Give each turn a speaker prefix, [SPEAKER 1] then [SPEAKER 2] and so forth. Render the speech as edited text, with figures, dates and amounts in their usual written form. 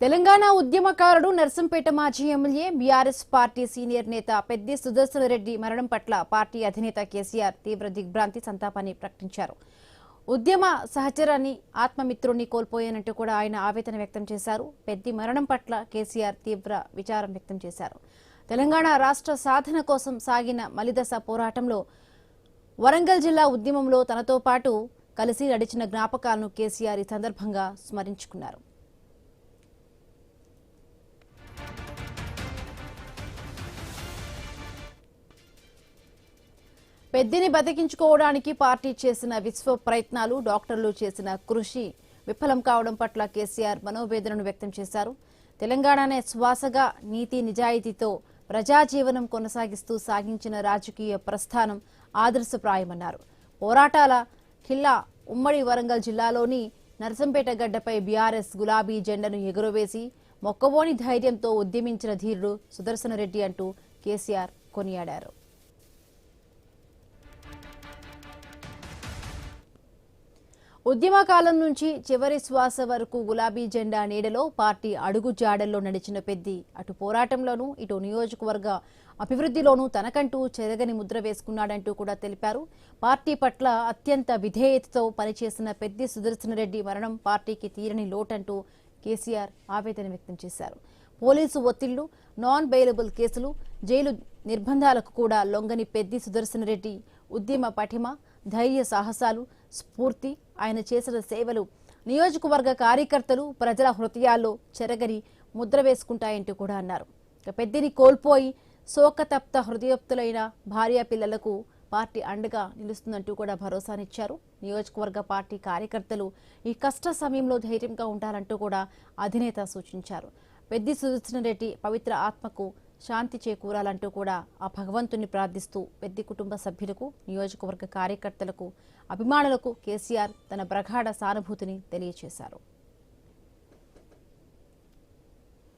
[SPEAKER 1] తెలంగాణ ఉద్యమకారుడు నర్సంపేట మాజీ MLA BRS party senior నేత పెద్ది సుదర్శన రెడ్డి మరణం పట్ల పార్టీ అధినేత కేసీఆర్ తీవ్ర దిగ్భ్రాంతి సంతాపాన్ని ప్రకటించారు. ఉద్యమ సహచరాన్ని ఆత్మమిత్రుణ్ణి కోల్పోయానంటూ కూడా ఆయన ఆవేదన వ్యక్తం చేశారు. పెద్ది మరణం పట్ల కేసీఆర్ తీవ్ర విచారం వ్యక్తం చేశారు. తెలంగాణ రాష్ట్ర సాధన కోసం సాగిన మలిదశ పోరాటంలో వరంగల్ జిల్లా ఉద్యమంలో తనతో పాటు కలిసి నడిచిన జ్ఞాపకాలను కేసీఆర్ ఈ సందర్భంగా స్మరించుకున్నారు. పెద్దిని బతికించుకోవడానికి పార్టీ చేసిన విశ్వ ప్రయత్నాలు, డాక్టర్లు చేసిన కృషి విఫలం కావడం పట్ల కేసీఆర్ మనోవేదనను వ్యక్తం చేశారు. తెలంగాణనే శ్వాసగా నీతి నిజాయితీతో ప్రజాజీవనం కొనసాగిస్తూ సాగించిన రాజకీయ ప్రస్థానం ఆదర్శప్రాయమన్నారు. పోరాటాల ఖిల్లా ఉమ్మడి వరంగల్ జిల్లాలోని నర్సంపేట గడ్డపై బీఆర్ఎస్ గులాబీ జెండాను ఎగురవేసి మొక్కవోని ధైర్యంతో ఉద్యమించిన ధీరుడు సుదర్శన రెడ్డి అంటూ కేసీఆర్ కొనియాడారు. ఉద్యమకాలం నుంచి చివరి శ్వాస వరకు గులాబీ జెండా నీడలో పార్టీ అడుగు జాడల్లో నడిచిన పెద్ది అటు పోరాటంలోనూ ఇటు నియోజకవర్గ అభివృద్ధిలోనూ తనకంటూ చెరగని ముద్ర వేసుకున్నాడంటూ కూడా తెలిపారు. పార్టీ పట్ల అత్యంత విధేయతతో పనిచేసిన పెద్ది సుదర్శన రెడ్డి మరణం పార్టీకి తీరని లోటంటూ కేసీఆర్ ఆవేదన వ్యక్తం చేశారు. పోలీసు ఒత్తిళ్లు, నాన్ బెయిలబుల్ కేసులు, జైలు నిర్బంధాలకు కూడా లొంగని పెద్ది సుదర్శన రెడ్డి ఉద్యమ పటిమ, ధైర్య సాహసాలు, స్ఫూర్తి, ఆయన చేసిన సేవలు నియోజకవర్గ కార్యకర్తలు ప్రజల హృదయాల్లో చెరగని ముద్ర వేసుకుంటాయంటూ కూడా అన్నారు. పెద్దిని కోల్పోయి శోకతప్త హృదయోక్తులైన భార్య పిల్లలకు పార్టీ అండగా నిలుస్తుందంటూ కూడా భరోసానిచ్చారు. నియోజకవర్గ పార్టీ కార్యకర్తలు ఈ కష్ట సమయంలో ధైర్యంగా ఉండాలంటూ కూడా అధినేత సూచించారు. పెద్ది సుదర్శన రెడ్డి పవిత్ర ఆత్మకు శాంతి చేకూరాలంటూ కూడా ఆ భగవంతుని ప్రార్థిస్తూ పెద్ది కుటుంబ సభ్యులకు, నియోజకవర్గ కార్యకర్తలకు, అభిమానులకు కేసీఆర్ తన ప్రగాఢ సానుభూతిని తెలియజేశారు.